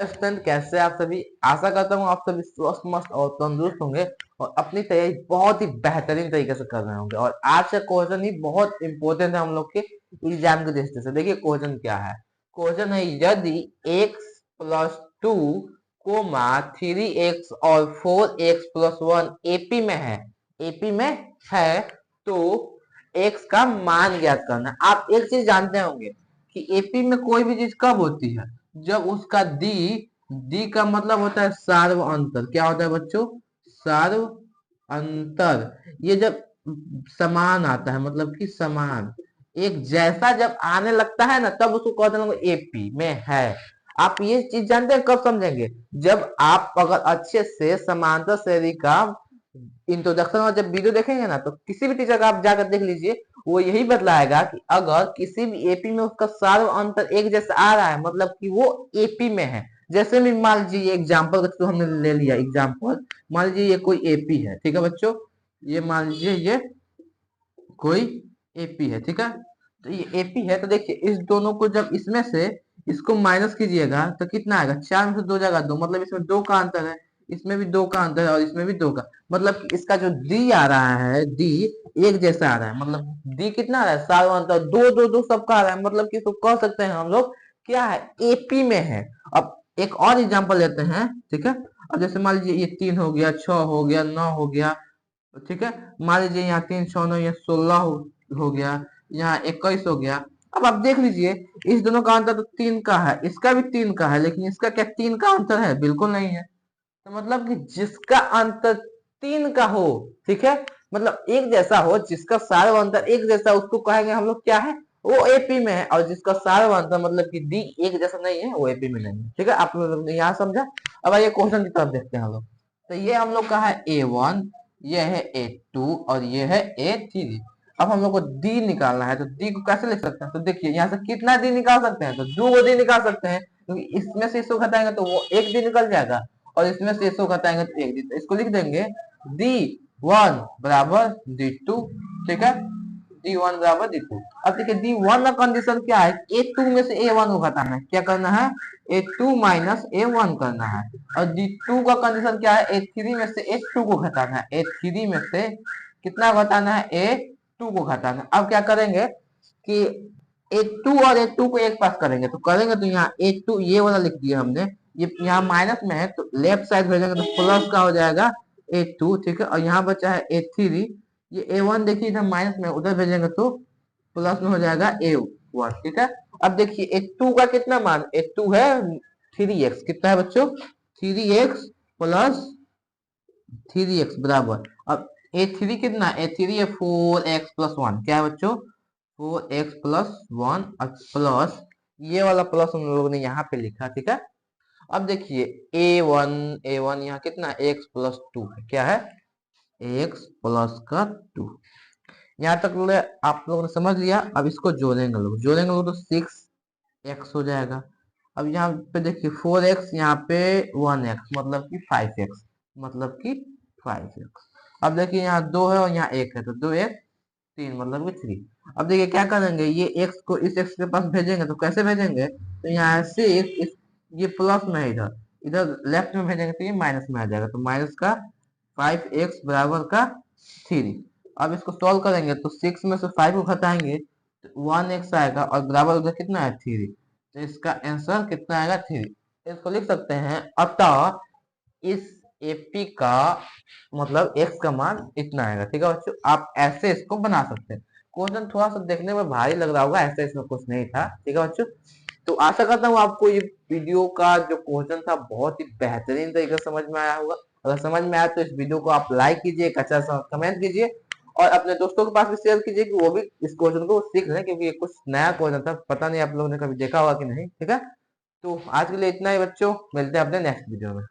Student कैसे आप सभी, आशा करता हूँ आप सभी स्वस्थ मस्त और तंदुरुस्त होंगे और अपनी तैयारी बहुत ही बेहतरीन तरीके से कर रहे होंगे। और आज का क्वेश्चन ही बहुत इंपॉर्टेंट है हम लोग के एग्जाम के दृष्टि से। देखिए क्वेश्चन क्या है। क्वेश्चन है यदि x+2 कोमा 3x और 4x+1 एपी में है, एपी में है तो x का मान ज्ञात करना है। आप एक चीज जानते होंगे कि एपी में कोई भी चीज कब होती है, जब उसका डी का मतलब होता है सार्व अंतर। क्या होता है बच्चों? सार्व अंतर। ये जब समान आता है, मतलब कि समान एक जैसा जब आने लगता है ना, तब उसको कहते हैं एपी में है। आप ये चीज जानते हैं कब समझेंगे? जब आप अगर अच्छे से समांतर श्रेणी का इंट्रोडक्शन और जब वीडियो देखेंगे ना, तो किसी भी टीचर का आप जाकर देख लीजिए, वो यही बतलाएगा कि अगर किसी भी एपी में उसका सार्व अंतर एक जैसा आ रहा है, मतलब कि वो एपी में है। जैसे भी मान लीजिए एग्जाम्पल तो हमने ले लिया एग्जाम्पल, मान लीजिए ये कोई एपी है, ठीक है बच्चों, ये मान लीजिए ये कोई एपी है, ठीक है। तो ये एपी है, तो देखिए इस दोनों को जब इसमें से इसको माइनस कीजिएगा तो कितना आएगा? 4 में से 2 जाएगा 2, मतलब इसमें 2 का अंतर है, इसमें भी 2 का अंतर है और इसमें भी 2 का, मतलब कि इसका जो डी आ रहा है, डी एक जैसा आ रहा है। मतलब डी कितना आ रहा है? सार्व अंतर 2 2 2 सबका आ रहा है, मतलब कि इसको कह सकते हैं हम लोग क्या है, एपी में है। अब एक और एग्जांपल लेते हैं, ठीक है। अब जैसे मान लीजिए ये 3 हो गया, 6 हो गया, 9 हो गया, ठीक है। मान लीजिए यहाँ 3 6 9 ये 16 हो गया, यहाँ 21 हो गया। अब आप देख लीजिए इस दोनों का अंतर तो 3 का है, इसका भी 3 का है, लेकिन इसका क्या 3 का अंतर है? बिल्कुल नहीं है। तो मतलब कि जिसका अंतर 3 का हो, ठीक है, मतलब एक जैसा हो, जिसका सार्व अंतर एक जैसा, उसको कहेंगे हम लोग क्या है, वो एपी में है। और जिसका सार्व अंतर मतलब कि डी एक जैसा नहीं है, वो एपी में नहीं है, ठीक है। आप लोग ने यहाँ समझा। अब आइए क्वेश्चन की तरफ देखते हैं हम लोग। तो ये हम लोग का है A1, ये है A2 और ये है A3। अब हम लोग को डी निकालना है, तो डी को कैसे लिख सकते हैं? तो देखिए यहाँ से कितना डी निकाल सकते हैं? तो 2 डी निकाल सकते हैं, क्योंकि इसमें से इसको घटाएंगे तो वो एक डी निकल जाएगा और इसमें से इसको घटाएंगे तो एक डी। तो इसको लिख देंगे D1 बराबर D2, ठीक है। D1 बराबर D2। अब देखिए D1 का कंडीशन क्या है? A2 में से A1 को घटाना है। क्या करना है? A2 माइनस A1 करना है। और D2 का कंडीशन क्या है? A3 में से A2 को घटाना है। A3 में से कितना घटाना है? A2 को घटाना है। अब क्या करेंगे कि A2 और A2 को एक पास करेंगे, तो करेंगे तो यहाँ A2 ये वाला लिख दिया हमने, ये यहाँ माइनस में है तो लेफ्ट साइड भेजेंगे तो प्लस का हो जाएगा A2, ठीक है। और यहाँ बचा है A3, ये A1 देखिए इधर माइनस में, उधर भेजेंगे तो प्लस में हो जाएगा A1, ठीक है। अब देखिए A2 का कितना मान? A2 है 3x, कितना है बच्चों? 3x प्लस 3x बराबर, अब A3 कितना? A3 है 4x+1, क्या है बच्चों? 4x+1 प्लस ये वाला प्लस हम लोगों ने यहाँ पे लिखा, ठीक है। अब देखिए A1 यहाँ कितना? x+2 है, क्या है? x प्लस का 2। यहाँ तक आप लोगों ने समझ लिया। अब इसको जोड़ेंगे लोग तो 6x हो जाएगा। अब यहाँ पे देखिए 4x, यहाँ पे 1x, मतलब कि 5x, मतलब कि 5x। अब देखिए यहाँ 2 है और यहाँ 1 है, तो 2x 3, मतलब कि 3। अब देखिए क्या करेंगे, ये x को इस x के पास भेजेंगे, तो कैसे भेजेंगे? तो यहाँ से ये प्लस में है, इधर इधर लेफ्ट में भेजेंगे तो ये माइनस में आ जाएगा, तो माइनस का 5x बराबर का 3। अब इसको सॉल्व करेंगे तो 6 में से 5 को घटाएंगे तो 1x आएगा और बराबर उधर कितना है? 3। तो इसका आंसर कितना आएगा? 3। इसको लिख सकते हैं, अतः इस एपी का मतलब x का मान इतना आएगा, ठीक है बच्चों। आप ऐसे इसको बना सकते हैं। क्वेश्चन थोड़ा सा देखने में भारी लग रहा होगा, ऐसे इसमें कुछ नहीं था, ठीक है बच्चों। तो आशा करता हूँ आपको ये वीडियो का जो क्वेश्चन था बहुत ही बेहतरीन तरीके से समझ में आया होगा। अगर समझ में आया तो इस वीडियो को आप लाइक कीजिए, एक अच्छा सा कमेंट कीजिए और अपने दोस्तों के पास भी शेयर कीजिए कि वो भी इस क्वेश्चन को सीख लें, क्योंकि ये कुछ नया क्वेश्चन था, पता नहीं आप लोगों ने कभी देखा होगा कि नहीं, ठीक है। तो आज के लिए इतना ही बच्चों, मिलते हैं अपने नेक्स्ट वीडियो में।